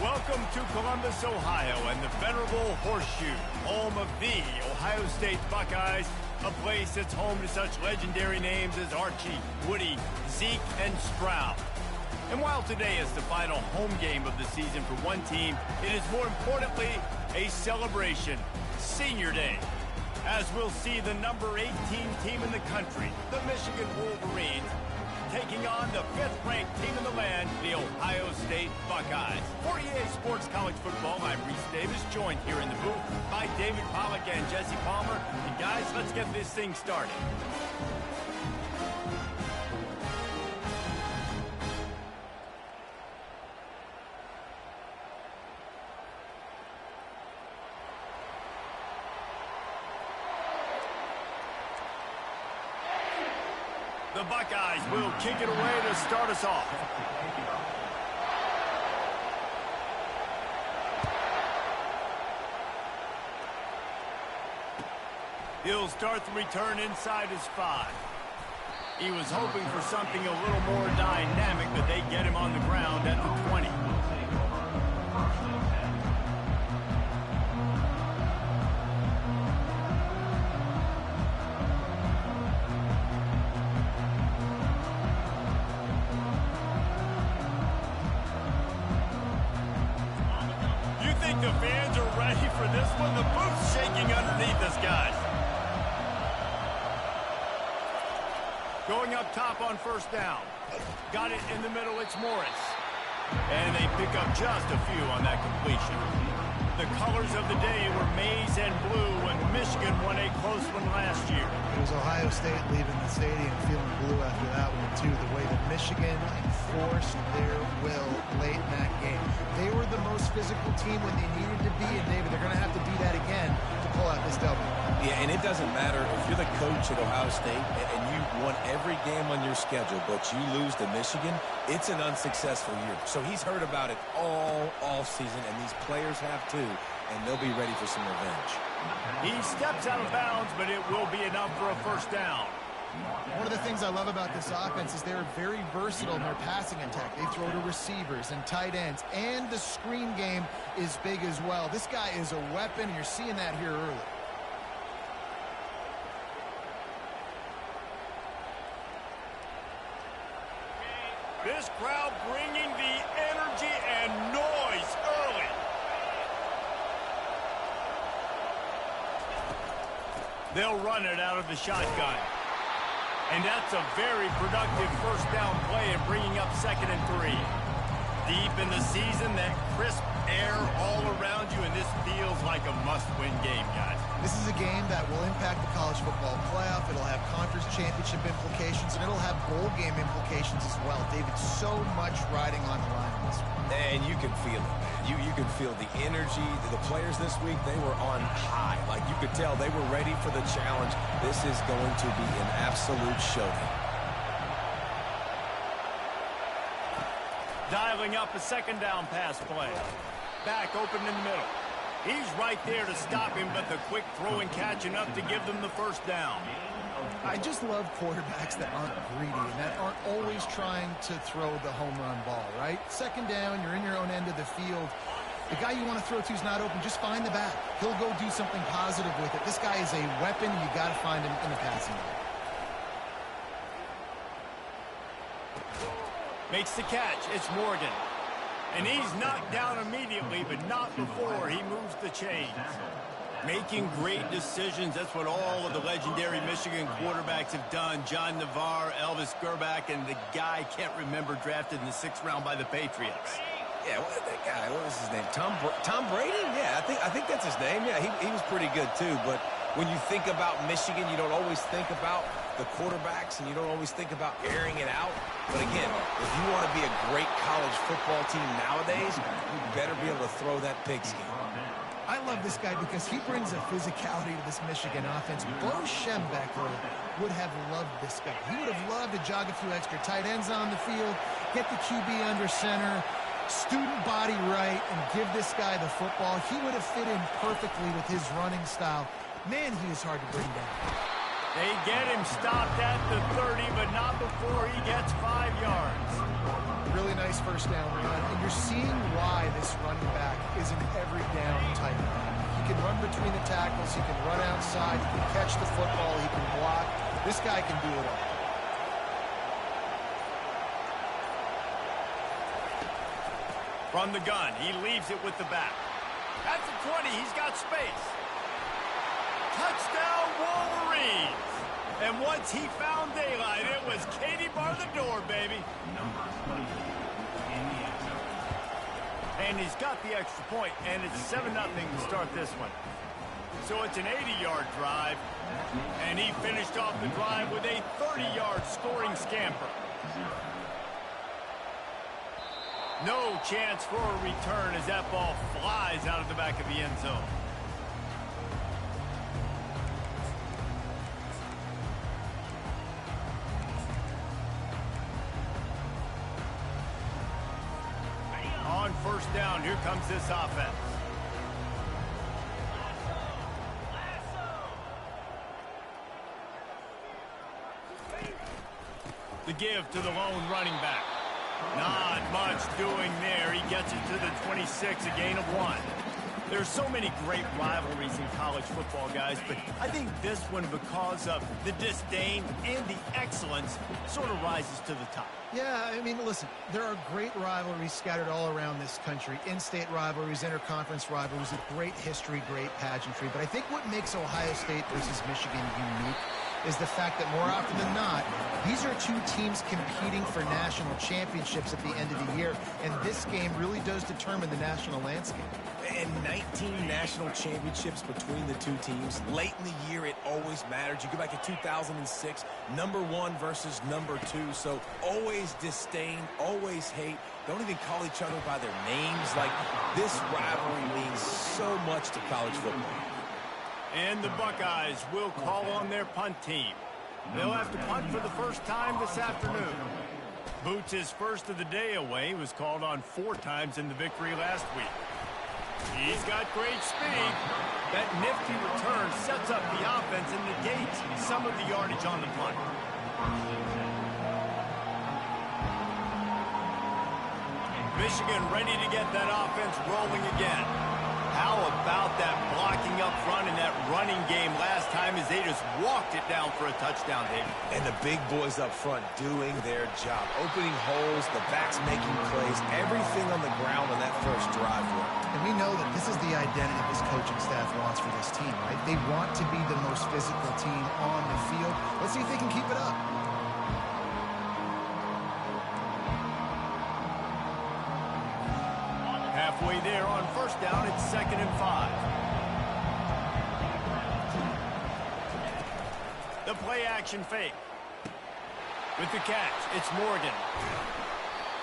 Welcome to Columbus, Ohio, and the venerable Horseshoe, home of the Ohio State Buckeyes, a place that's home to such legendary names as Archie, Woody, Zeke, and Stroud. And while today is the final home game of the season for one team, it is more importantly a celebration, Senior Day, as we'll see the number 18 team in the country, the Michigan Wolverines, taking on the 5th-ranked team in the land, the Ohio State Buckeyes. For EA Sports College Football, I'm Reese Davis, joined here in the booth by David Pollack and Jesse Palmer. And guys, let's get this thing started. The Buckeyes will kick it away to start us off. He'll start the return inside his 5. He was hoping for something a little more dynamic, but they get him on the ground at the 20. The fans are ready for this one. The booth's shaking underneath us, guys. Going up top on first down. Got it in the middle, it's Morris. And they pick up just a few on that completion. The colors of the day were maize and blue when Michigan won a close one last year. It was Ohio State leaving the stadium feeling blue after that one, too. The way that Michigan enforced their will late in that game. They were the most physical team when they needed to be, and David, they're going to have to do that again to pull out this W. Yeah, and it doesn't matter if you're the coach at Ohio State and you won every game on your schedule, but you lose to Michigan, it's an unsuccessful year. So he's heard about it all season, and these players have too, and they'll be ready for some revenge. He steps out of bounds, but it will be enough for a first down. One of the things I love about this offense is they're very versatile in their passing attack. They throw to receivers and tight ends, and the screen game is big as well. This guy is a weapon, and you're seeing that here early. This crowd bringing the energy and noise early. They'll run it out of the shotgun. And that's a very productive first down play and bringing up 2nd and 3. Deep in the season, that crisp air all around you, and this feels like a must-win game, guys. This is a game that will impact the college football playoff. It'll have conference championship implications, and it'll have bowl game implications as well. David, so much riding on the line in this one. And you can feel it, man. You can feel the energy. The players this week, they were on high. Like you could tell they were ready for the challenge. This is going to be an absolute showdown. Dialing up a 2nd down pass play. Back open in the middle. He's right there to stop him, but the quick throw and catch enough to give them the first down. I just love quarterbacks that aren't greedy and that aren't always trying to throw the home run ball, right? 2nd down, you're in your own end of the field. The guy you want to throw to is not open. Just find the back. He'll go do something positive with it. This guy is a weapon, and you got to find him in the passing game. Makes the catch. It's Morgan. And he's knocked down immediately, but not before he moves the chains. Making great decisions. That's what all of the legendary Michigan quarterbacks have done. John Navarre, Elvis Grbac, and the guy I can't remember, drafted in the 6th round by the Patriots. Yeah, that guy, what was his name? Tom Brady? Yeah, I think that's his name. Yeah, he was pretty good too. But when you think about Michigan, you don't always think about the quarterbacks, and you don't always think about airing it out. But again, if you want to be a great college football team nowadays, you better be able to throw that pigskin. I love this guy because he brings a physicality to this Michigan offense. Bo Schembechler would have loved this guy. He would have loved to jog a few extra tight ends on the field, get the QB under center, student body right, and give this guy the football. He would have fit in perfectly with his running style. Man, he is hard to bring down. They get him stopped at the 30, but not before he gets 5 yards. really nice first down run, and you're seeing why this running back is an every down type. He can run between the tackles, he can run outside, he can catch the football, he can block. This guy can do it all. From the gun, he leaves it with the back. At the 20, he's got space. Touchdown, Wolverines! And once he found daylight, it was Katie bar the door, baby. And he's got the extra point, and it's 7-0 to start this one. So it's an 80-yard drive, and he finished off the drive with a 30-yard scoring scamper. No chance for a return as that ball flies out of the back of the end zone. On first down, here comes this offense. The give to the lone running back. Not much doing there. He gets it to the 26, a gain of 1. There's so many great rivalries in college football, guys, but I think this one, because of the disdain and the excellence, sort of rises to the top. Yeah, I mean, listen, there are great rivalries scattered all around this country. In-state rivalries, interconference rivalries, with great history, great pageantry. But I think what makes Ohio State versus Michigan unique is the fact that more often than not, these are two teams competing for national championships at the end of the year, and this game really does determine the national landscape. And 19 national championships between the two teams. Late in the year, it always mattered. You go back to 2006, #1 versus #2. So always disdain, always hate. Don't even call each other by their names. Like, this rivalry means so much to college football. And the Buckeyes will call on their punt team. They'll have to punt for the first time this afternoon. Boots his first of the day away. He was called on 4 times in the victory last week. He's got great speed. That nifty return sets up the offense and negates some of the yardage on the punt. Michigan ready to get that offense rolling again. How about that blocking up front in that running game last time as they just walked it down for a touchdown, David? And the big boys up front doing their job. Opening holes, the backs making plays, everything on the ground on that first drive worked. And we know that this is the identity this coaching staff wants for this team, right? They want to be the most physical team on the field. Let's see if they can keep it up. Halfway there on first down, it's 2nd and 5. The play action fake. With the catch, it's Morgan.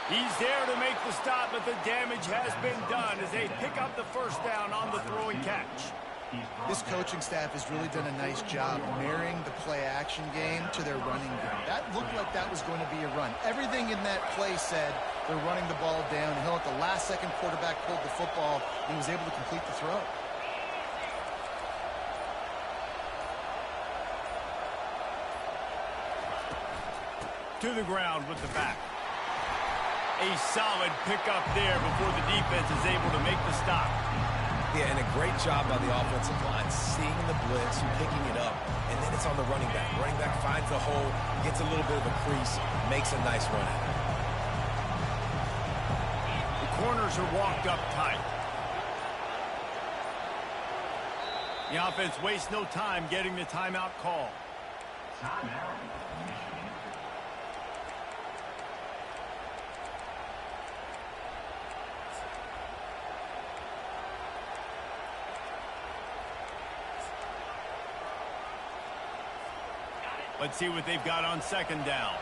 He's there to make the stop, but the damage has been done as they pick up the first down on the throw and catch. This coaching staff has really done a nice job marrying the play-action game to their running game. That looked like that was going to be a run. Everything in that play said they're running the ball downhill. At the last second, quarterback pulled the football. He was able to complete the throw. To the ground with the back. A solid pickup there before the defense is able to make the stop. Yeah, and a great job by the offensive line, seeing the blitz, picking it up, and then it's on the running back. Running back finds the hole, gets a little bit of a crease, makes a nice run at it. The corners are walked up tight. The offense wastes no time getting the timeout call. Let's see what they've got on 2nd down.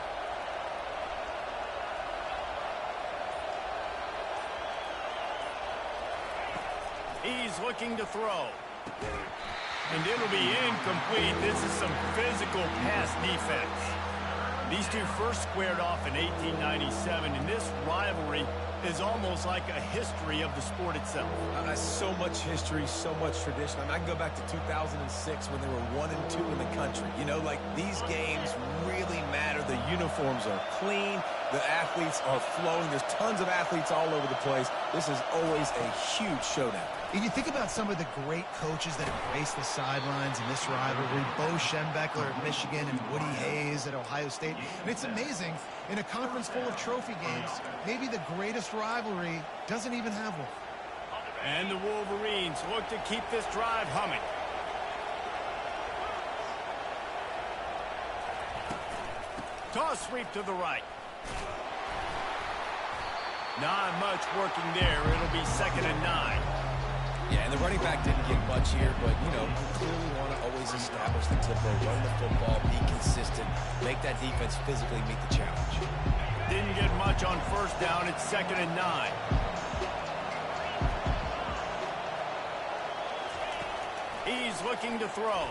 He's looking to throw. And it'll be incomplete. This is some physical pass defense. These two first squared off in 1897, and this rivalry is almost like a history of the sport itself. So much history, so much tradition. I mean, I can go back to 2006 when they were 1 and 2 in the country. You know, like, these games really matter. The uniforms are clean. The athletes are flowing. There's tons of athletes all over the place. This is always a huge showdown. And you think about some of the great coaches that embrace the sidelines in this rivalry, Bo Schembechler at Michigan and Woody Hayes at Ohio State. And it's amazing, in a conference full of trophy games, maybe the greatest rivalry doesn't even have one. And the Wolverines look to keep this drive humming. Toss sweep to the right. Not much working there. It'll be 2nd and 9. Yeah, and the running back didn't get much here, but, you know, you clearly want to always establish the tempo, run the football, be consistent, make that defense physically meet the challenge. Didn't get much on 1st down. It's 2nd and 9. He's looking to throw.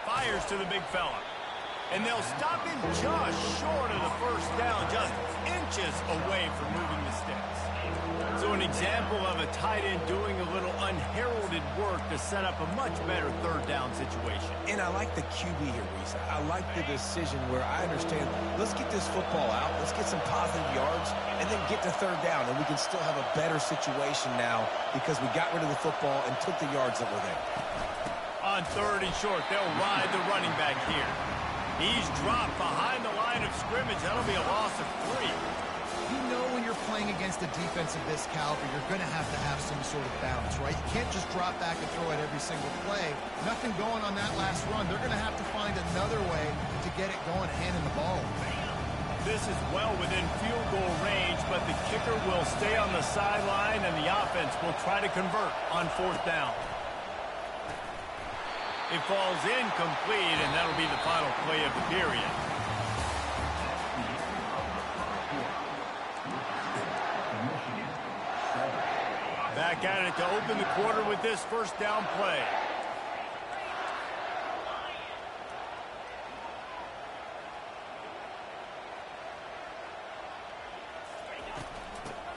Fires to the big fella. And they'll stop him just short of the 1st down, just inches away from moving the sticks. So an example of a tight end doing a little unheralded work to set up a much better 3rd down situation. And I like the QB here, Reese. I like the decision where I understand, let's get this football out, let's get some positive yards, and then get to 3rd down, and we can still have a better situation now because we got rid of the football and took the yards that were there. On 3rd and short, they'll ride the running back here. He's dropped behind the line of scrimmage. That'll be a loss of 3. You know when you're playing against a defense of this caliber, you're going to have some sort of balance, right? You can't just drop back and throw it every single play. Nothing going on that last run. They're going to have to find another way to get it going, handing the ball. This is well within field goal range, but the kicker will stay on the sideline, and the offense will try to convert on 4th down. It falls incomplete, and that'll be the final play of the period. Back at it to open the quarter with this 1st down play.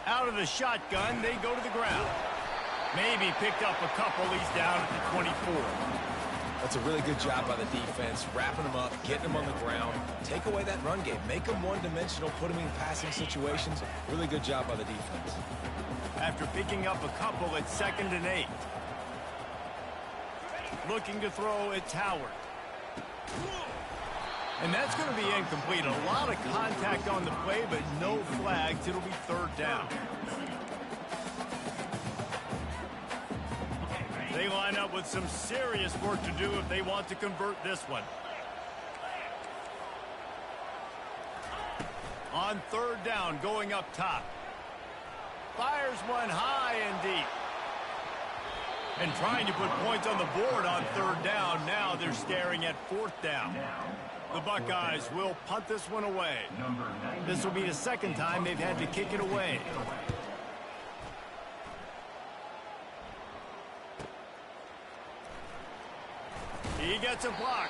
Out of the shotgun, they go to the ground. Maybe picked up a couple. He's down at the 24. That's a really good job by the defense, wrapping them up, getting them on the ground, take away that run game, make them one-dimensional, put them in passing situations. Really good job by the defense. After picking up a couple, it's 2nd and 8. Looking to throw at Howard. And that's going to be incomplete. A lot of contact on the play, but no flags. It'll be 3rd down. They line up with some serious work to do if they want to convert this one. On 3rd down, going up top. Fires one high and deep. And trying to put points on the board on 3rd down. Now they're staring at 4th down. The Buckeyes will punt this one away. This will be the 2nd time they've had to kick it away. He gets a block.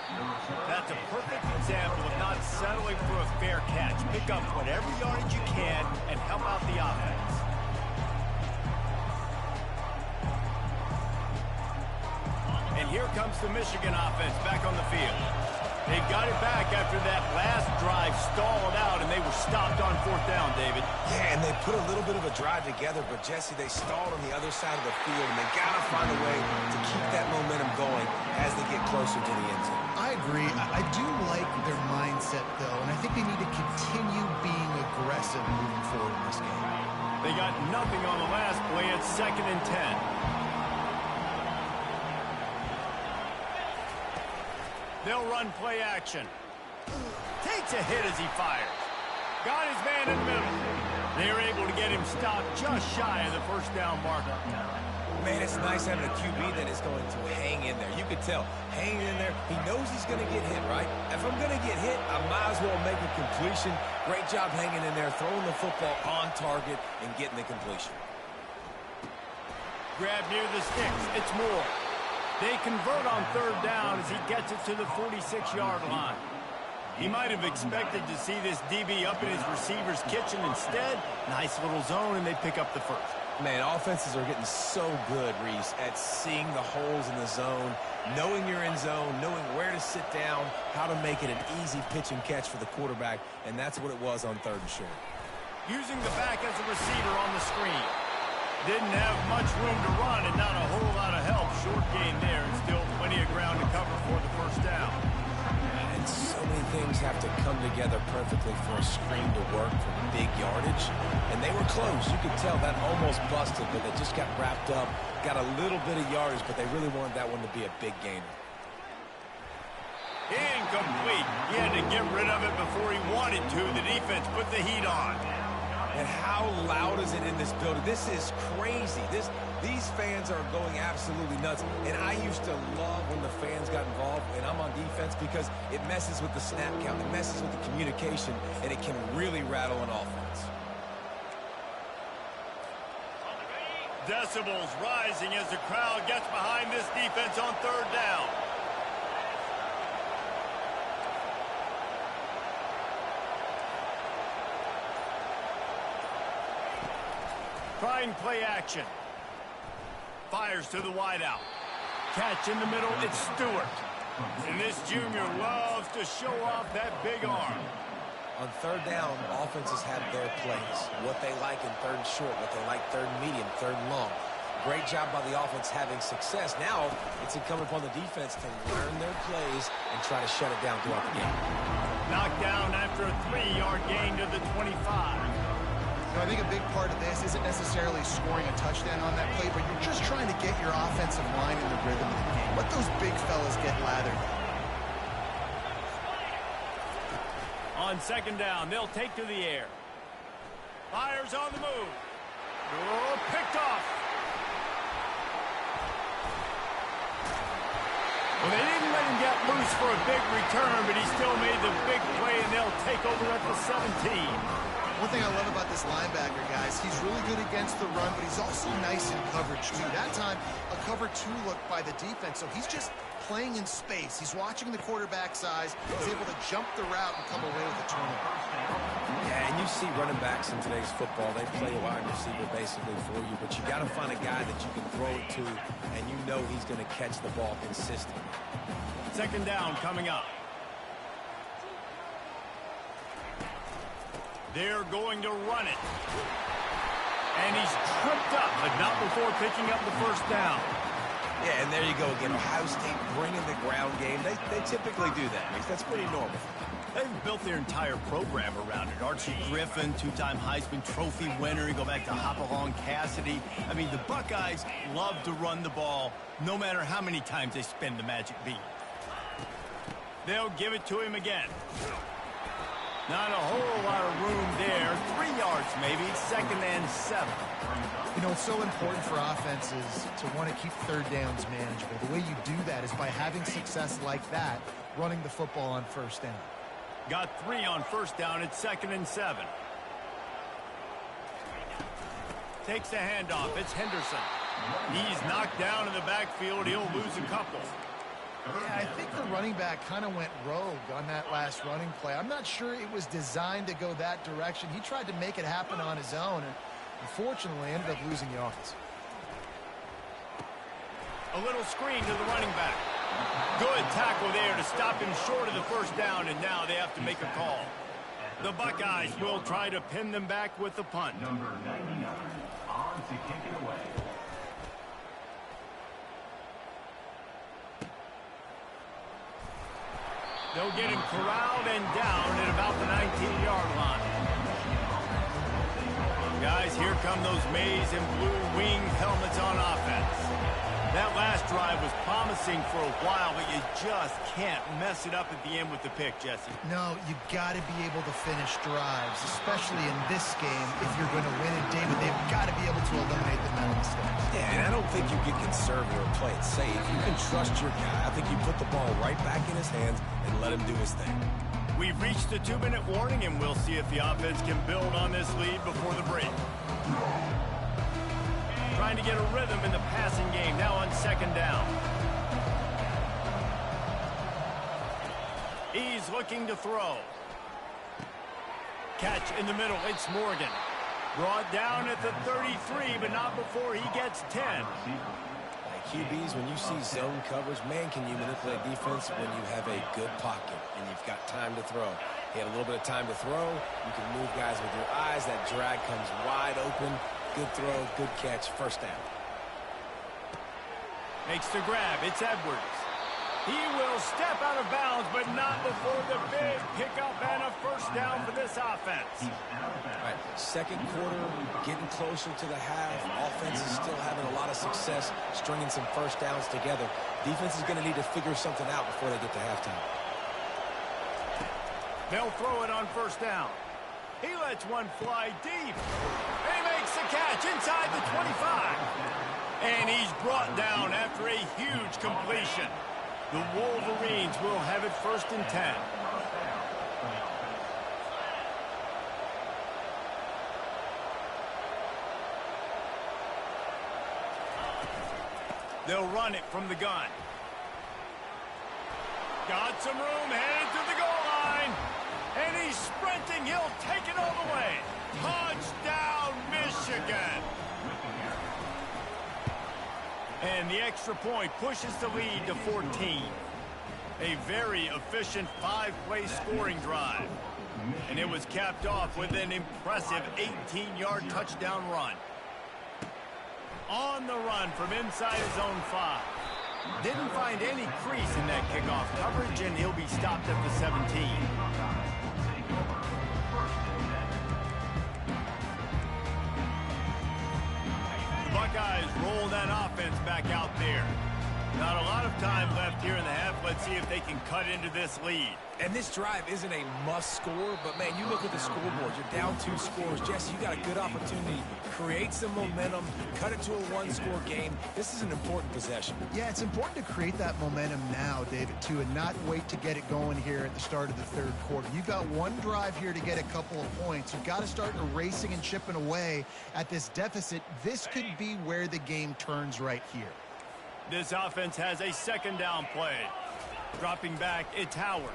That's a perfect example of not settling for a fair catch. Pick up whatever yardage you can and help out the offense. And here comes the Michigan offense back on the field. They've got it back after that last drive stalled out, and they were stopped on 4th down, David. Yeah, and they put a little bit of a drive together, but, Jesse, they stalled on the other side of the field, and they got to find a way to keep that momentum going as they get closer to the end zone. I agree. I do like their mindset, though, and I think they need to continue being aggressive moving forward in this game. They got nothing on the last play. It's 2nd and 10. They'll run play action. Takes a hit as he fires. Got his man in the middle. They're able to get him stopped just shy of the 1st down marker. Man, it's nice having a QB that is going to hang in there. You could tell, hanging in there, he knows he's going to get hit, right? If I'm going to get hit, I might as well make a completion. Great job hanging in there, throwing the football on target and getting the completion. Grab near the sticks. It's Moore. They convert on 3rd down as he gets it to the 46-yard line. He might have expected to see this DB up in his receiver's kitchen. Instead, nice little zone, and they pick up the 1st. Man, offenses are getting so good, Reese, at seeing the holes in the zone, knowing you're in zone, knowing where to sit down, how to make it an easy pitch and catch for the quarterback, and that's what it was on 3rd and short. Using the back as a receiver on the screen. Didn't have much room to run and not a whole lot of help. Short gain there and still plenty of ground to cover for the 1st down. And so many things have to come together perfectly for a screen to work for big yardage. And they were close. You could tell that almost busted, but they just got wrapped up, got a little bit of yardage, but they really wanted that one to be a big gainer. Incomplete. He had to get rid of it before he wanted to. The defense put the heat on. And how loud is it in this building? This is crazy. These fans are going absolutely nuts. And I used to love when the fans got involved, and I'm on defense, because it messes with the snap count. It messes with the communication, and it can really rattle an offense. Decibels rising as the crowd gets behind this defense on 3rd down. Trying play action. Fires to the wideout. Catch in the middle, it's Stewart. And this junior loves to show off that big arm. On 3rd down, offenses have their plays. What they like in 3rd and short, what they like 3rd and medium, 3rd and long. Great job by the offense having success. Now it's incumbent upon the defense to learn their plays and try to shut it down throughout the game. Knocked down after a 3-yard gain to the 25. I think a big part of this isn't necessarily scoring a touchdown on that play, but you're just trying to get your offensive line in the rhythm of the game. Let those big fellas get lathered. On 2nd down, they'll take to the air. Fires on the move. Oh, picked off. Well, they didn't let him get loose for a big return, but he still made the big play, and they'll take over at the 17. One thing I love about this linebacker, guys, he's really good against the run, but he's also nice in coverage, too. That time, a cover 2 look by the defense, so he's just playing in space. He's watching the quarterback's eyes. He's able to jump the route and come away with a turnover. Yeah, and you see running backs in today's football, they play a wide receiver basically for you, but you got to find a guy that you can throw it to, and you know he's going to catch the ball consistently. 2nd down coming up. They're going to run it. And he's tripped up, but not before picking up the 1st down. Yeah, and there you go again. Ohio State bringing the ground game. They typically do that. That's pretty normal. They've built their entire program around it. Archie Griffin, 2-time Heisman Trophy winner. You go back to Hopalong Cassidy. I mean, the Buckeyes love to run the ball no matter how many times they spin the magic beat. They'll give it to him again. Not a whole lot of room there. 3 yards maybe, 2nd and 7. You know, it's so important for offenses to want to keep 3rd downs manageable. The way you do that is by having success like that, running the football on 1st down. Got 3 on 1st down at 2nd and 7. Takes the handoff. It's Henderson. He's knocked down in the backfield. He'll lose a couple. Yeah, I think the running back kind of went rogue on that last running play. I'm not sure it was designed to go that direction. He tried to make it happen on his own, and unfortunately ended up losing the offense. A little screen to the running back. Good tackle there to stop him short of the 1st down, and now they have to make a call. The Buckeyes will try to pin them back with the punt. Number 99 on to kick it away. They'll get him corralled and down at about the 19-yard line. Guys, here come those maize and blue wing helmets on offense. That last drive was promising for a while, but you just can't mess it up at the end with the pick, Jesse. No, you got to be able to finish drives, especially in this game. If you're going to win it, David, they've got to be able to eliminate the mental mistakes. Yeah, and I don't think you get conservative or play it safe. You can trust your guy. I think you put the ball right back in his hands and let him do his thing. We've reached the 2-minute warning, and we'll see if the offense can build on this lead before the break. Trying to get a rhythm in the passing game, now on 2nd down. He's looking to throw. Catch in the middle, it's Morgan. Brought down at the 33, but not before he gets 10. Like QBs, when you see zone coverage, man, can you manipulate defense when you have a good pocket and you've got time to throw. He had a little bit of time to throw. You can move guys with your eyes. That drag comes wide open. Good throw, good catch, first down. Makes the grab. It's Edwards. He will step out of bounds, but not before the big pickup and a first down for this offense. All right, second quarter, getting closer to the half. Offense is still having a lot of success stringing some first downs together. Defense is going to need to figure something out before they get to halftime. They'll throw it on first down. He lets one fly deep. And he makes the catch inside the 25. And he's brought down after a huge completion. The Wolverines will have it 1st and 10. They'll run it from the gun. Got some room, headed to the goal line. And he's sprinting. He'll take it all the way. Touchdown, Michigan. And the extra point pushes the lead to 14. A very efficient 5-play scoring drive. And it was capped off with an impressive 18-yard touchdown run. On the run from inside his own 5. Didn't find any crease in that kickoff coverage, and he'll be stopped at the 17. Buckeyes roll that offense back out there. Not a lot of time left here in the half. Let's see if they can cut into this lead. And this drive isn't a must score, but man, you look at the scoreboard. You're down 2 scores. Jesse, you got a good opportunity. Create some momentum. Cut it to a 1-score game. This is an important possession. Yeah, it's important to create that momentum now, David, too, and not wait to get it going here at the start of the 3rd quarter. You've got one drive here to get a couple of points. You've got to start erasing and chipping away at this deficit. This could be where the game turns right here. This offense has a 2nd down play. Dropping back, it's Howard.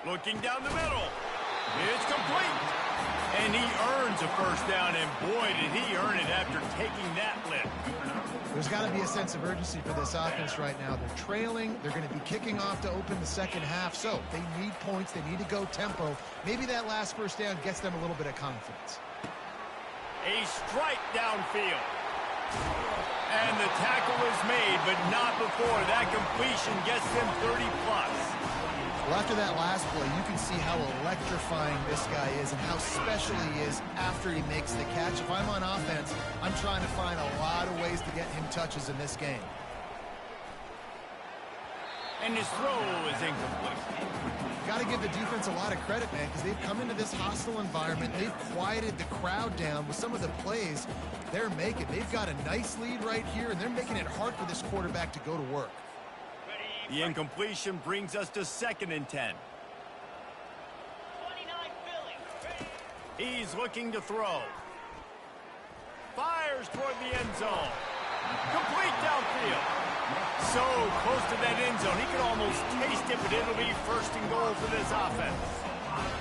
Looking down the middle. It's complete. And he earns a first down, and boy, did he earn it after taking that lift. There's got to be a sense of urgency for this offense right now. They're trailing. They're going to be kicking off to open the 2nd half, so they need points. They need to go tempo. Maybe that last first down gets them a little bit of confidence. A strike downfield. And the tackle is made, but not before that completion gets them 30-plus. Well, after that last play, you can see how electrifying this guy is and how special he is after he makes the catch. If I'm on offense, I'm trying to find a lot of ways to get him touches in this game. And his throw is incomplete. Got to give the defense a lot of credit, man, because they've come into this hostile environment. They've quieted the crowd down with some of the plays they're making. They've got a nice lead right here, and they're making it hard for this quarterback to go to work. The incompletion brings us to 2nd and 10. He's looking to throw. Fires toward the end zone. Complete downfield. So close to that end zone. He could almost taste it, but it'll be 1st and goal for this offense.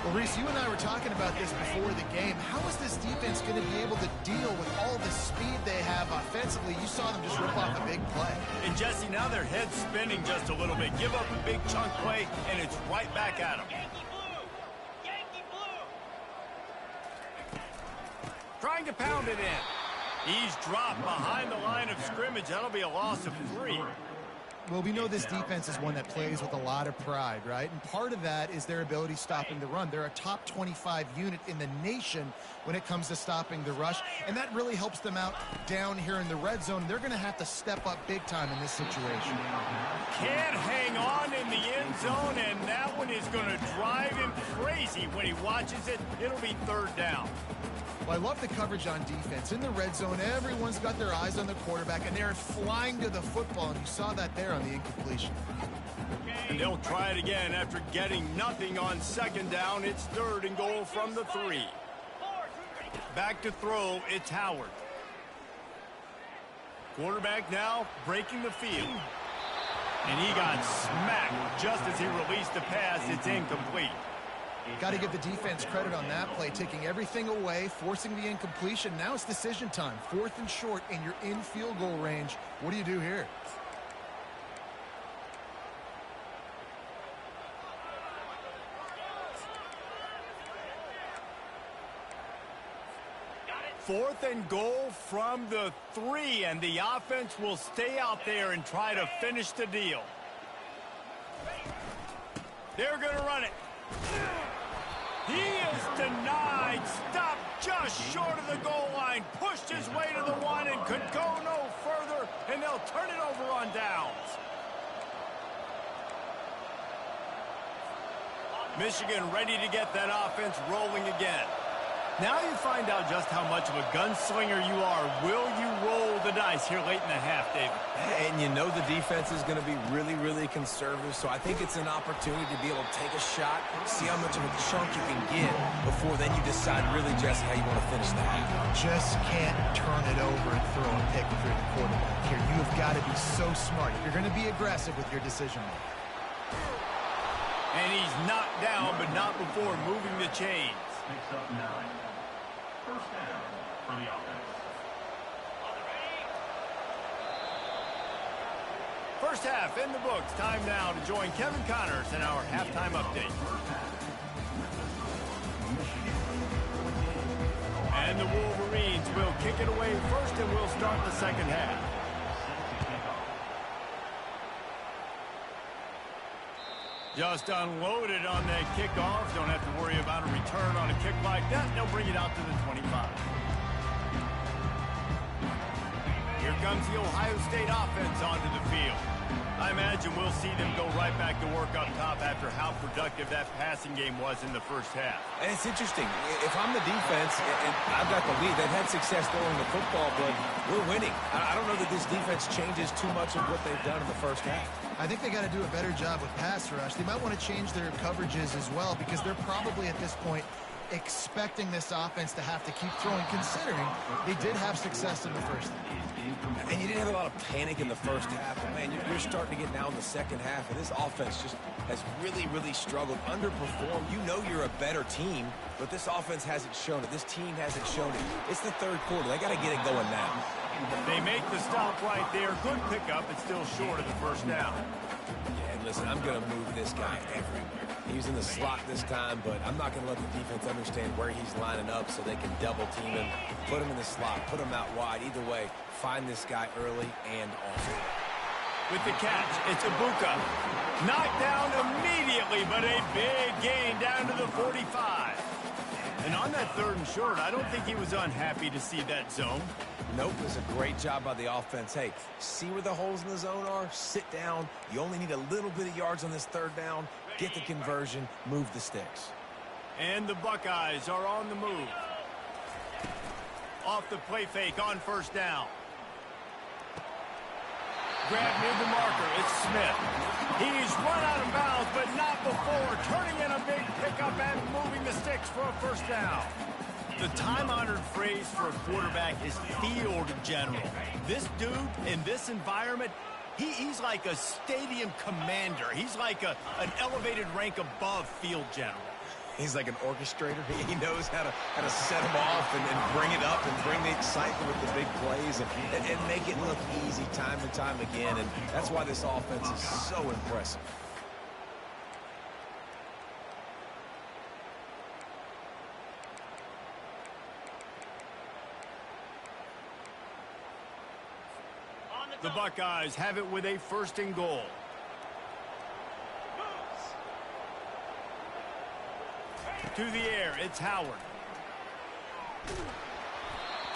Well, Reese, you and I were talking about this before the game. How is this defense going to be able to deal with all the speed they have offensively? You saw them just rip off a big play. And, Jesse, now their head's spinning just a little bit. Give up a big chunk play, and it's right back at them. Yankee blue! Yankee blue! Trying to pound it in. He's dropped behind the line of scrimmage. That'll be a loss of 3. Well, we know this defense is one that plays with a lot of pride, right? And part of that is their ability stopping the run. They're a top 25 unit in the nation when it comes to stopping the rush, and that really helps them out down here in the red zone. They're going to have to step up big time in this situation. Can't hang on in the end zone, and that one is going to drive him crazy when he watches it. It'll be 3rd down. Well, I love the coverage on defense. In the red zone, everyone's got their eyes on the quarterback, and they're flying to the football, and you saw that there on the incompletion. And they'll try it again after getting nothing on 2nd down. It's 3rd and goal from the 3. Back to throw, it's Howard. Quarterback now breaking the field. And he got smacked just as he released the pass. It's incomplete. Got to give the defense credit on that play, taking everything away, forcing the incompletion. Now it's decision time. 4th and short, and you're in field goal range. What do you do here? Fourth and goal from the 3, and the offense will stay out there and try to finish the deal. They're going to run it. He is denied. Stopped just short of the goal line. Pushed his way to the 1 and could go no further, and they'll turn it over on downs. Michigan ready to get that offense rolling again. Now you find out just how much of a gunslinger you are. Will you roll the dice here late in the half, David? And you know the defense is going to be really, really conservative, so I think it's an opportunity to be able to take a shot, see how much of a chunk you can get before then you decide really just how you want to finish the half. Just can't turn it over and throw a pick if you're the quarterback here. You have got to be so smart. You're going to be aggressive with your decision making. And he's knocked down, but not before moving the chains. Picks up 9. First down for the offense. First half in the books. Time now to join Kevin Connors in our halftime update. And the Wolverines will kick it away first, and we'll start the second half. Just unloaded on that kickoff. Don't have to worry about a return on a kick like that. They'll bring it out to the 25. Here comes the Ohio State offense onto the field. I imagine we'll see them go right back to work up top after how productive that passing game was in the first half. And it's interesting. If I'm the defense and I've got the lead, they've had success throwing the football, but we're winning. I don't know that this defense changes too much of what they've done in the first half. I think they got to do a better job with pass rush. They might want to change their coverages as well because they're probably at this point expecting this offense to have to keep throwing, considering they did have success in the first half. And you didn't have a lot of panic in the first half. But man, you're starting to get now in the second half, and this offense just has really, really struggled, underperformed. You know you're a better team, but this offense hasn't shown it. This team hasn't shown it. It's the third quarter. They got to get it going now. They make the stop right there. Good pickup. It's still short of the first down. Yeah, and listen, I'm going to move this guy everywhere. He's in the slot this time, but I'm not going to let the defense understand where he's lining up so they can double team him, put him in the slot, put him out wide. Either way, find this guy early and often. With the catch, it's Ibuka. Knocked down immediately, but a big gain down to the 45. And on that third and short, I don't think he was unhappy to see that zone. Nope, it was a great job by the offense. Hey, see where the holes in the zone are? Sit down. You only need a little bit of yards on this third down. Get the conversion, move the sticks. And the Buckeyes are on the move. Off the play fake on first down. Grab near the marker. It's Smith. He's run out of bounds, but not before turning in a big pickup and moving the sticks for a first down. The time-honored phrase for a quarterback is field general. This dude in this environment, he's like a stadium commander. He's like an elevated rank above field general. He's like an orchestrator. He knows how to set them off and bring it up and bring the excitement with the big plays and make it look easy time and time again. And that's why this offense is so impressive. The Buckeyes have it with a first and goal. To the air, it's Howard.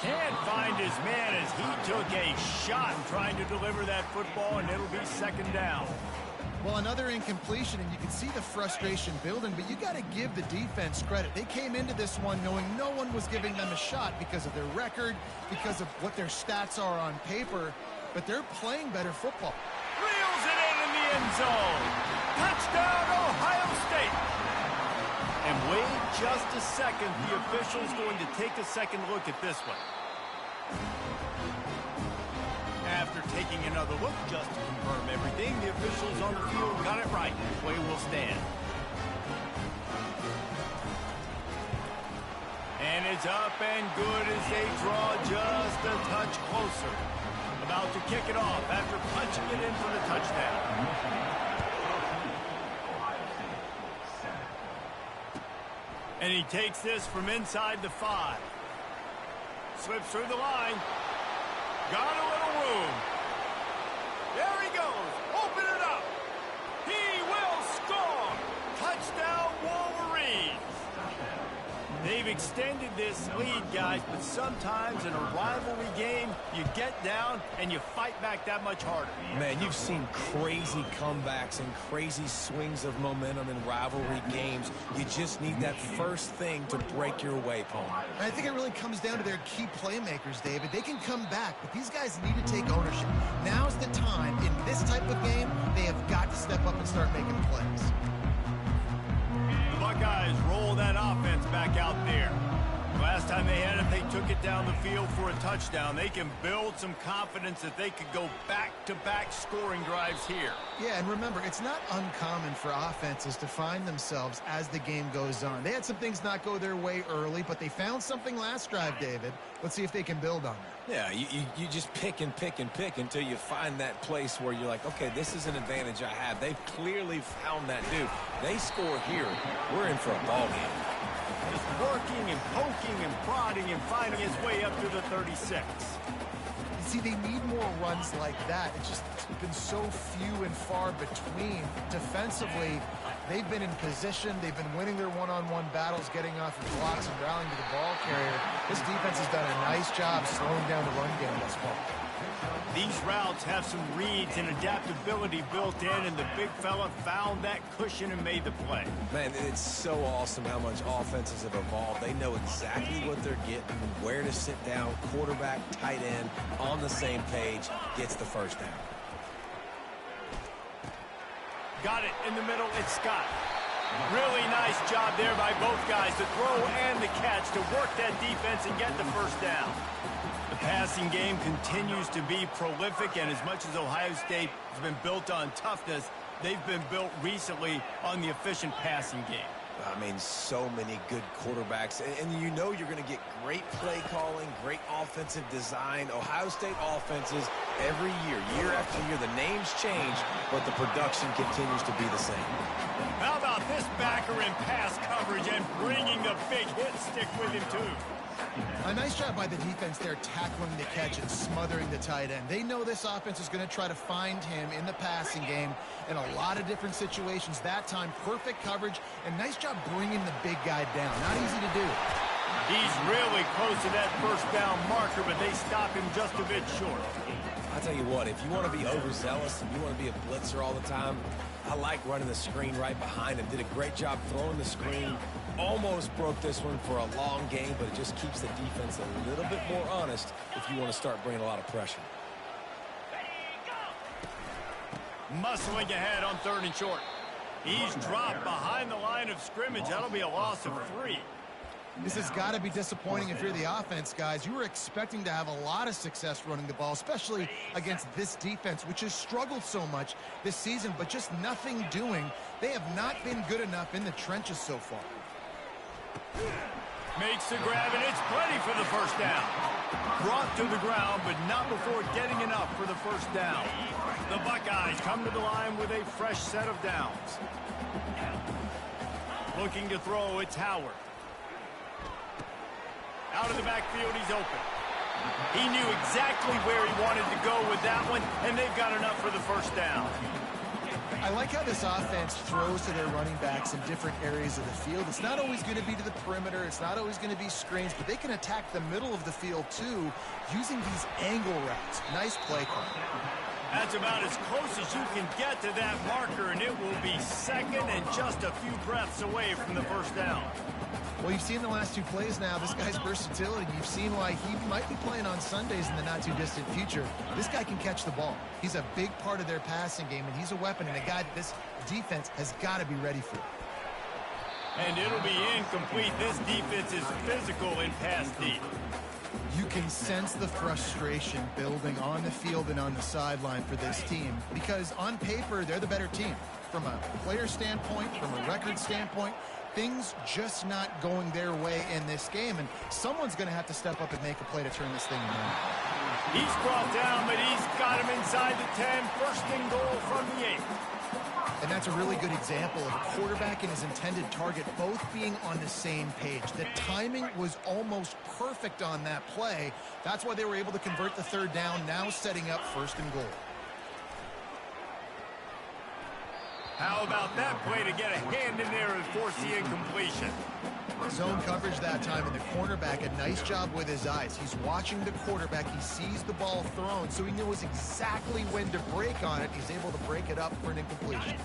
Can't find his man as he took a shot trying to deliver that football, and it'll be second down. Well, another incompletion, and you can see the frustration building, but you got to give the defense credit. They came into this one knowing no one was giving them a shot because of their record, because of what their stats are on paper, but they're playing better football. Reels it in the end zone. Touchdown, Ohio State. And wait just a second. The official's going to take a second look at this one. After taking another look, just to confirm everything, the officials on the field got it right. Play will stand. It's up and good as they draw just a touch closer. About to kick it off after punching it in for the touchdown. And he takes this from inside the 5. Slips through the line. Got a little room. There he goes. Open it up. He will score. Touchdown, Wolverines. They've extended this lead, guys, but sometimes in a rivalry game, you get down and you fight back that much harder. Man, you've seen crazy comebacks and crazy swings of momentum in rivalry games. You just need that first thing to break your way, Paul. I think it really comes down to their key playmakers, David. They can come back, but these guys need to take ownership. Now's the time. In this type of game, they have got to step up and start making plays. The Buckeyes roll that offense back out there. Last time they had it, they took it down the field for a touchdown. They can build some confidence that they could go back-to-back scoring drives here. Yeah, and remember, it's not uncommon for offenses to find themselves as the game goes on. They had some things not go their way early, but they found something last drive, David. Let's see if they can build on that. Yeah, you just pick and pick and pick until you find that place where you're like, okay, this is an advantage I have. They've clearly found that dude. They score here, we're in for a ball game. Just working and poking and prodding and finding his way up to the 36. You see, they need more runs like that. It's been so few and far between. Defensively, they've been in position. They've been winning their one-on-one battles, getting off of blocks and rallying to the ball carrier. This defense has done a nice job slowing down the run game thus far. These routes have some reads and adaptability built in, and the big fella found that cushion and made the play. Man, it's so awesome how much offenses have evolved. They know exactly what they're getting, where to sit down, quarterback, tight end, on the same page, gets the first down. Got it in the middle, it's Scott. Really nice job there by both guys, the throw and the catch, to work that defense and get the first down. The passing game continues to be prolific, and as much as Ohio State has been built on toughness, they've been built recently on the efficient passing game. I mean, so many good quarterbacks, and you know you're going to get great play calling, great offensive design. Ohio State offenses every year after year, the names change, but the production continues to be the same. How about this backer in pass coverage and bringing the big hit stick with him, too? A nice job by the defense there, tackling the catch and smothering the tight end. They know this offense is going to try to find him in the passing game in a lot of different situations. That time, perfect coverage, and nice job bringing the big guy down. Not easy to do. He's really close to that first down marker, but they stop him just a bit short. I'll tell you what, if you want to be overzealous and you want to be a blitzer all the time, I like running the screen right behind him. Did a great job throwing the screen. Almost broke this one for a long game, but it just keeps the defense a little bit more honest if you want to start bringing a lot of pressure. Muscling ahead on 3rd and short. He's dropped behind the line of scrimmage. That'll be a loss of 3. This has got to be disappointing if you're the offense, guys. You were expecting to have a lot of success running the ball, especially against this defense, which has struggled so much this season, but just nothing doing. They have not been good enough in the trenches so far. Makes the grab, and it's plenty for the first down. Brought to the ground, but not before getting enough for the first down. The Buckeyes come to the line with a fresh set of downs. Looking to throw, it's Howard. Out of the backfield, he's open. He knew exactly where he wanted to go with that one, and they've got enough for the first down. I like how this offense throws to their running backs in different areas of the field. It's not always going to be to the perimeter. It's not always going to be screens, but they can attack the middle of the field, too, using these angle routes. Nice play call. That's about as close as you can get to that marker, and it will be second and just a few breaths away from the first down. Well, you've seen the last 2 plays now. This guy's versatility. You've seen why he might be playing on Sundays in the not-too-distant future. This guy can catch the ball. He's a big part of their passing game, and he's a weapon and a guy that this defense has got to be ready for. And it'll be incomplete. This defense is physical in pass deep. You can sense the frustration building on the field and on the sideline for this team because on paper, they're the better team. From a player standpoint, from a record standpoint, things just not going their way in this game, and someone's going to have to step up and make a play to turn this thing around. He's brought down, but he's got him inside the 10. First and goal from the 8. And that's a really good example of a quarterback and his intended target both being on the same page. The timing was almost perfect on that play. That's why they were able to convert the third down, now setting up first and goal. How about that play to get a hand in there and force the incompletion? Zone coverage that time, and the cornerback, a nice job with his eyes. He's watching the quarterback. He sees the ball thrown, so he knows exactly when to break on it. He's able to break it up for an incompletion.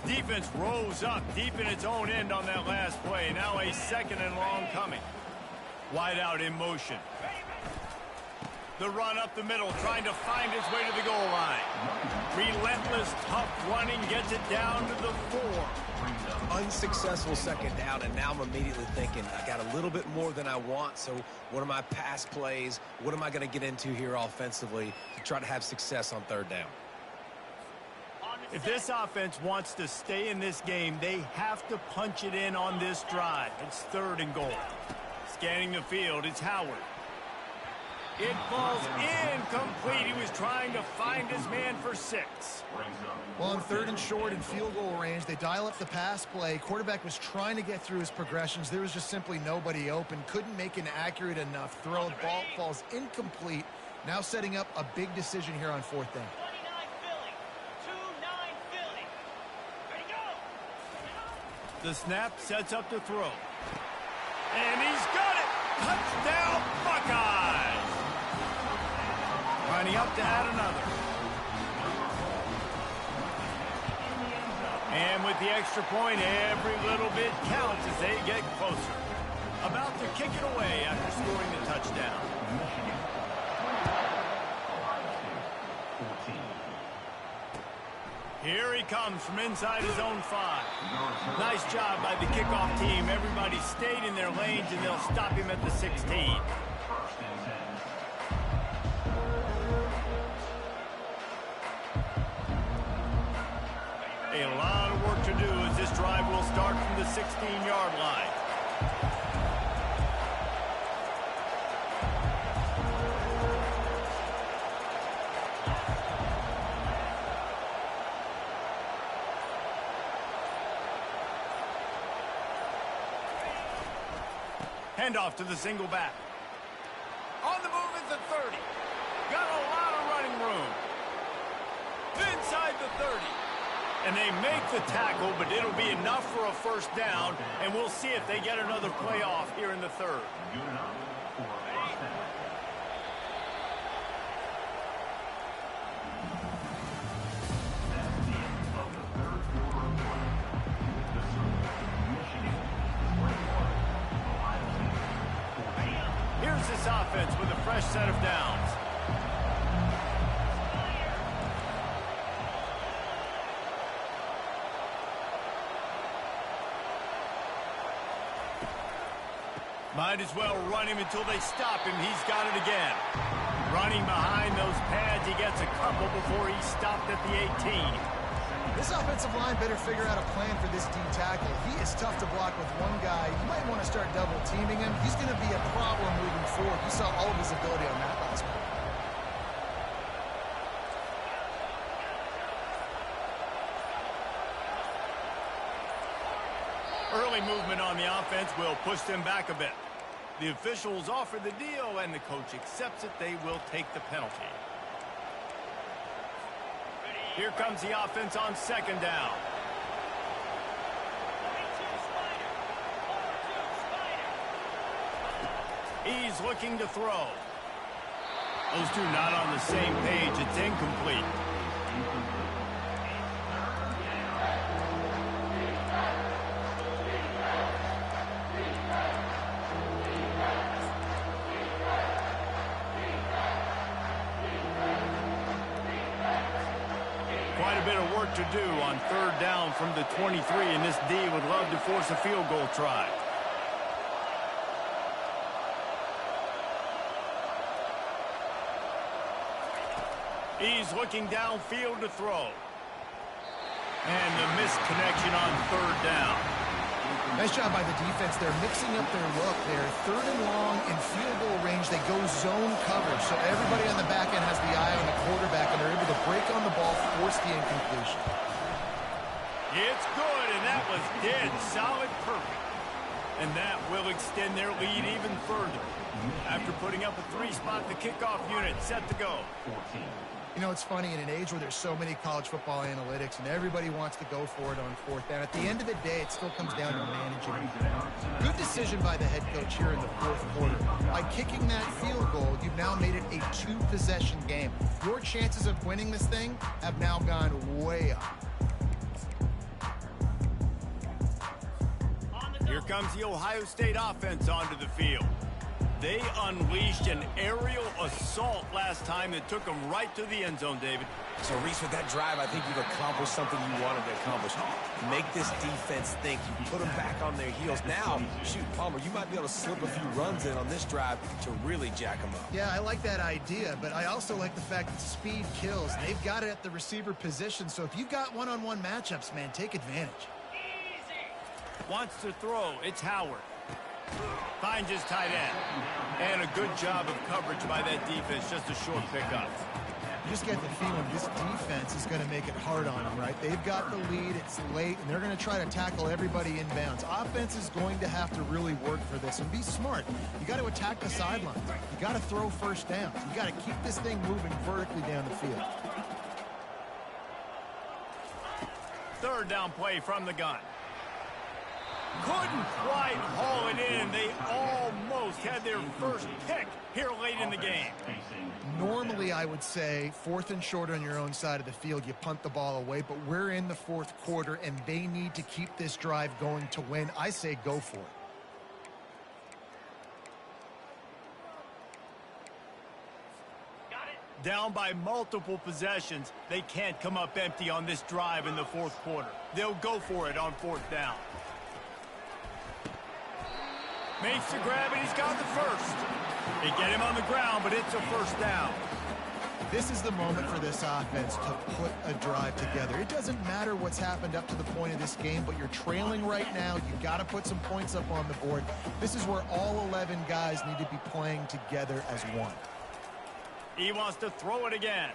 Defense rose up deep in its own end on that last play. Now a second and long coming. Wide out in motion. The run up the middle, trying to find his way to the goal line. Relentless, tough running, gets it down to the 4. Unsuccessful second down, and now I'm immediately thinking, I got a little bit more than I want, so what are my pass plays? What am I going to get into here offensively to try to have success on third down? If this offense wants to stay in this game, they have to punch it in on this drive. It's third and goal. Scanning the field, it's Howard. It falls incomplete. He was trying to find his man for 6. Well, on third and short and field goal range, they dial up the pass play. Quarterback was trying to get through his progressions. There was just simply nobody open. Couldn't make an accurate enough throw. The ball falls incomplete. Now setting up a big decision here on fourth down. 29 Philly. 2-9 Philly. Ready, go. The snap sets up the throw. And he's got it. Touchdown, Buckeyes. Lining up to add another. And with the extra point, every little bit counts as they get closer. About to kick it away after scoring the touchdown. Here he comes from inside his own 5. Nice job by the kickoff team. Everybody stayed in their lanes, and they'll stop him at the 16. A lot of work to do as this drive will start from the 16-yard line. Handoff to the single back. On the move is the 30. Got a lot of running room. Inside the 30. And they make the tackle, but it'll be enough for a first down, and we'll see if they get another play off here in the third. Here's this offense with a fresh set of downs. Might as well run him until they stop him. He's got it again. Running behind those pads, he gets a couple before he's stopped at the 18. This offensive line better figure out a plan for this D tackle. He is tough to block with one guy. You might want to start double teaming him. He's going to be a problem moving forward. You saw all of his ability on that last one. Early movement on the offense will push them back a bit. The officials offer the deal, and the coach accepts it. They will take the penalty. Here comes the offense on second down. He's looking to throw. Those two not on the same page. It's incomplete. Quite a bit of work to do on third down from the 23, and this D would love to force a field goal try. He's looking downfield to throw. And the missed connection on third down. Nice job by the defense. They're mixing up their look. They're third and long in field goal range. They go zone coverage. So everybody on the back end has the eye on the quarterback, and they're able to break on the ball, force the incompletion. It's good, and that was dead solid perfect. And that will extend their lead even further. After putting up a 3-spot, the kickoff unit set to go. You know, it's funny, in an age where there's so many college football analytics and everybody wants to go for it on fourth down, at the end of the day, it still comes down to managing it. Good decision by the head coach here in the fourth quarter. By kicking that field goal, you've now made it a 2-possession game. Your chances of winning this thing have now gone way up. Here comes the Ohio State offense onto the field. They unleashed an aerial assault last time that took them right to the end zone, David. So, Reese, with that drive, I think you've accomplished something you wanted to accomplish. Make this defense think. You put them back on their heels. Now, shoot, Palmer, you might be able to slip a few runs in on this drive to really jack them up. Yeah, I like that idea, but I also like the fact that speed kills. They've got it at the receiver position, so if you've got one-on-one matchups, man, take advantage. Wants to throw. It's Howard. Finds his tight end. And a good job of coverage by that defense. Just a short pickup. You just get the feeling this defense is going to make it hard on them, right? They've got the lead. It's late, and they're going to try to tackle everybody inbounds. Offense is going to have to really work for this and be smart. You got to attack the sidelines. You got to throw first downs. You got to keep this thing moving vertically down the field. Third down play from the gun. Couldn't quite haul it in. They almost had their first pick here late in the game. Normally, I would say fourth and short on your own side of the field, you punt the ball away, but we're in the fourth quarter, and they need to keep this drive going to win. I say go for it. Down by multiple possessions, they can't come up empty on this drive in the fourth quarter. They'll go for it on fourth down. Makes the grab, and he's got the first. They get him on the ground, but it's a first down. This is the moment for this offense to put a drive together. It doesn't matter what's happened up to the point of this game, but you're trailing right now. You've got to put some points up on the board. This is where all 11 guys need to be playing together as one. He wants to throw it again.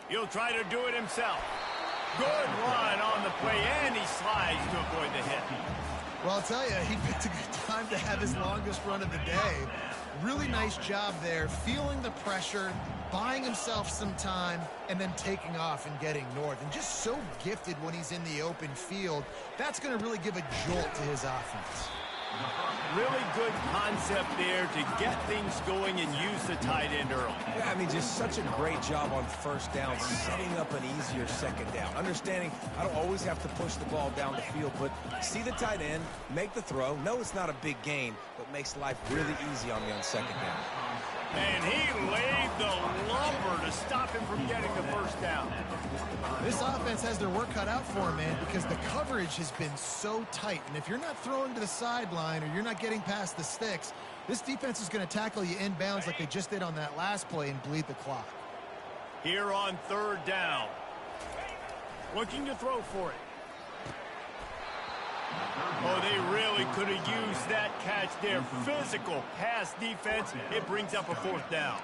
He'll try to do it himself. Good run on the play, and he slides to avoid the hit. Well, I'll tell you, he picked a good time to have his longest run of the day. Really nice job there, feeling the pressure, buying himself some time, and then taking off and getting north. And just so gifted when he's in the open field. That's going to really give a jolt to his offense. Really good concept there to get things going and use the tight end early. Yeah, I mean, just such a great job on first down, setting up an easier second down. Understanding I don't always have to push the ball down the field, but see the tight end, make the throw. No, it's not a big gain, but makes life really easy on me on second down. And he laid the lumber to stop him from getting the first down. This offense has their work cut out for them, man, because the coverage has been so tight. And if you're not throwing to the sideline or you're not getting past the sticks, this defense is going to tackle you inbounds like they just did on that last play and bleed the clock. Here on third down. Looking to throw for it. Oh, they really could have used that catch there. Physical pass defense. It brings up a fourth down.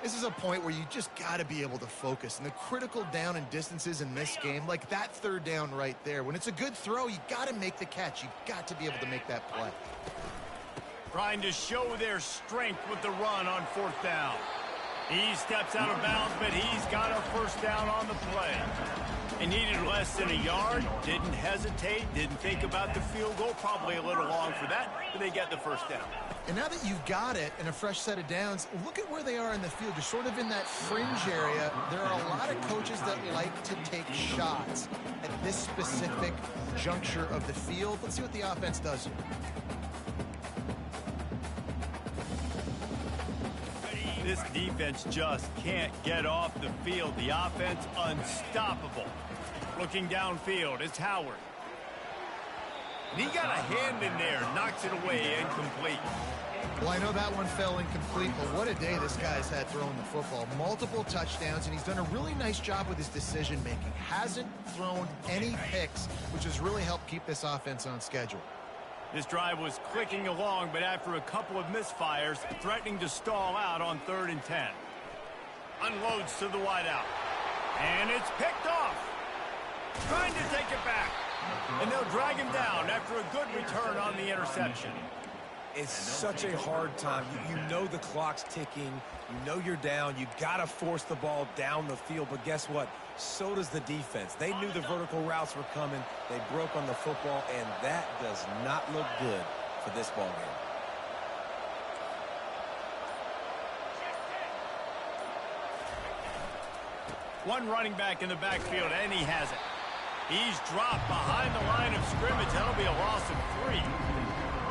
This is a point where you just got to be able to focus. And the critical down and distances in this game, like that third down right there, when it's a good throw, you got to make the catch. You got to be able to make that play. Trying to show their strength with the run on fourth down. He steps out of bounds, but he's got a first down on the play. He needed less than a yard, didn't hesitate, didn't think about the field goal, probably a little long for that, but they get the first down. And now that you've got it and a fresh set of downs, look at where they are in the field. You're sort of in that fringe area. There are a lot of coaches that like to take shots at this specific juncture of the field. Let's see what the offense does here. This defense just can't get off the field. The offense unstoppable. Looking downfield, it's Howard. And he got a hand in there, knocks it away, incomplete. Well, I know that one fell incomplete, but what a day this guy's had throwing the football. Multiple touchdowns, and he's done a really nice job with his decision-making. Hasn't thrown any picks, which has really helped keep this offense on schedule. This drive was clicking along, but after a couple of misfires, threatening to stall out on 3rd and 10. Unloads to the wideout. And it's picked off. Trying to take it back. And they'll drag him down after a good return on the interception. It's such a hard time. You know the clock's ticking. You know you're down. You got to force the ball down the field. But guess what? So does the defense. They knew the vertical routes were coming. They broke on the football, and that does not look good for this ball game. One running back in the backfield, and he has it. He's dropped behind the line of scrimmage. That'll be a loss of 3.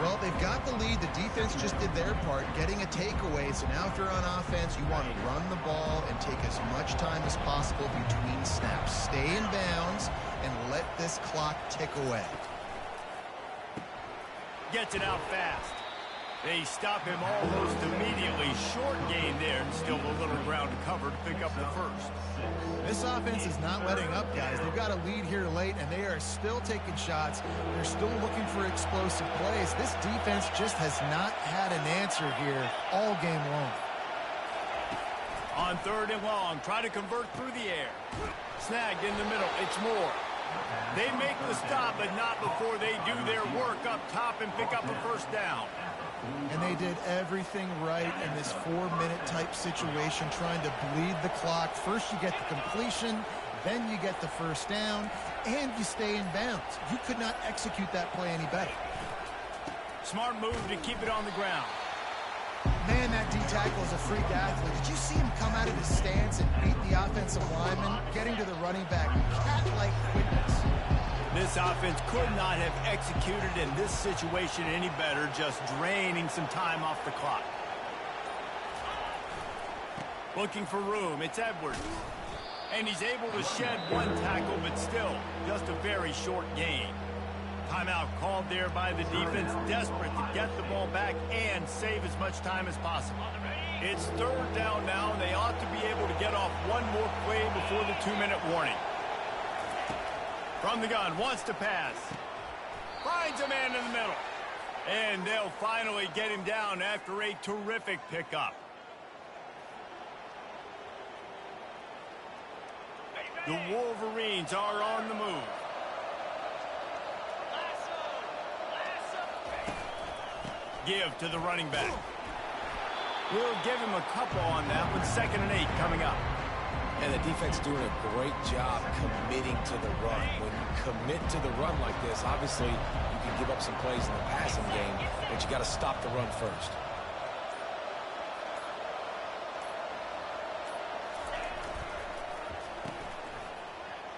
Well, they've got the lead. The defense just did their part, getting a takeaway. So now if you're on offense, you want to run the ball and take as much time as possible between snaps. Stay in bounds and let this clock tick away. Gets it out fast. They stop him almost immediately. Short gain there, and still a little ground to cover to pick up the first. This offense is not letting up, guys. They've got a lead here late, and they are still taking shots. They're still looking for explosive plays. This defense just has not had an answer here all game long. On 3rd and long, try to convert through the air. Snagged in the middle. It's Moore. They make the stop, but not before they do their work up top and pick up a first down. And they did everything right in this 4-minute type situation, trying to bleed the clock. First you get the completion, then you get the first down, and you stay in bounds. You could not execute that play any better. Smart move to keep it on the ground. Man, that D-tackle is a freak athlete. Did you see him come out of his stance and beat the offensive lineman, getting to the running back? Cat-like quickness. This offense could not have executed in this situation any better, just draining some time off the clock. Looking for room, it's Edwards. And he's able to shed one tackle, but still, just a very short gain. Timeout called there by the defense, desperate to get the ball back and save as much time as possible. It's 3rd down now, and they ought to be able to get off one more play before the 2-minute warning. From the gun, wants to pass. Finds a man in the middle. And they'll finally get him down after a terrific pickup. The Wolverines are on the move. Give to the running back. We'll give him a couple on that one. 2nd and 8 coming up. And the defense doing a great job committing to the run. When you commit to the run like this, obviously you can give up some plays in the passing game, but you got to stop the run first.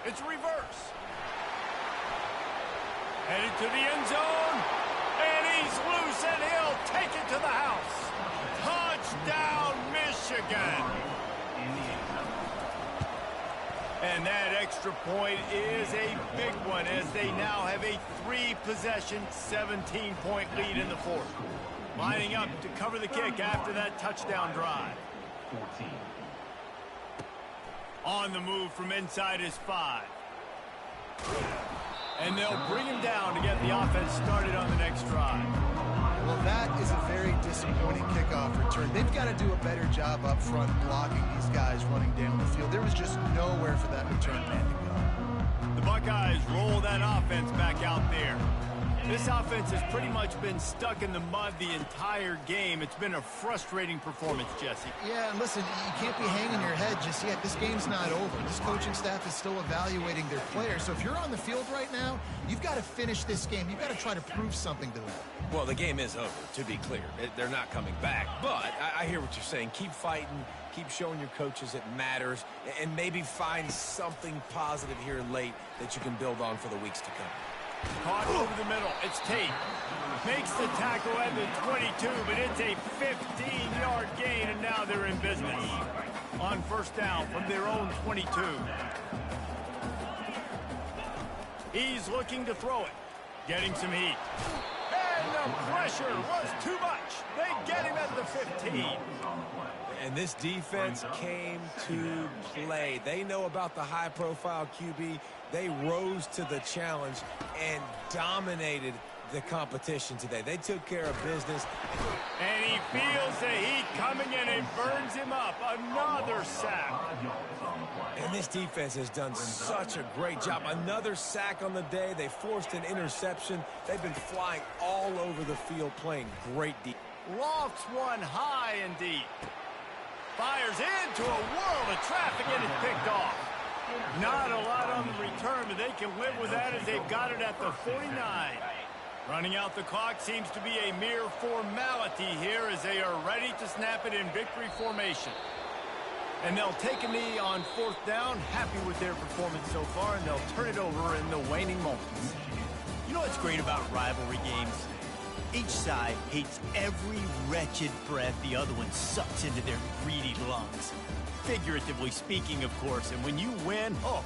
It's reverse. Headed to the end zone. And he's loose, and he'll take it to the house. Touchdown, Michigan. And that extra point is a big one as they now have a 3-possession, 17-point lead in the 4th. Lining up to cover the kick after that touchdown drive. 14. On the move from inside his 5. And they'll bring him down to get the offense started on the next drive. Well, that is a very disappointing kickoff return. They've got to do a better job up front blocking these guys running down the field. There was just nowhere for that return man to go. The Buckeyes roll that offense back out there. This offense has pretty much been stuck in the mud the entire game. It's been a frustrating performance, Jesse. Yeah, and listen, you can't be hanging your head just yet. This game's not over. This coaching staff is still evaluating their players. So if you're on the field right now, you've got to finish this game. You've got to try to prove something to them. Well, the game is over, to be clear. They're not coming back. But I hear what you're saying. Keep fighting. Keep showing your coaches it matters. And maybe find something positive here late that you can build on for the weeks to come. Caught over the middle. It's Tate. Makes the tackle at the 22, but it's a 15-yard gain, and now they're in business. On 1st down from their own 22. He's looking to throw it. Getting some heat. And the pressure was too much. They get him at the 15. And this defense came to play. They know about the high-profile QB. They rose to the challenge and dominated the competition today. They took care of business. And he feels the heat coming and it burns him up. Another sack. And this defense has done such a great job. Another sack on the day. They forced an interception. They've been flying all over the field playing great defense. Lofts one high and deep. Fires into a world of traffic and it's picked off. Not a lot on the return, but they can live with that as they've got it at the 49. Running out the clock seems to be a mere formality here as they are ready to snap it in victory formation. And they'll take a knee on 4th down, happy with their performance so far, and they'll turn it over in the waning moments. You know what's great about rivalry games? Each side hates every wretched breath the other one sucks into their greedy lungs. Figuratively speaking, of course, and when you win, oh,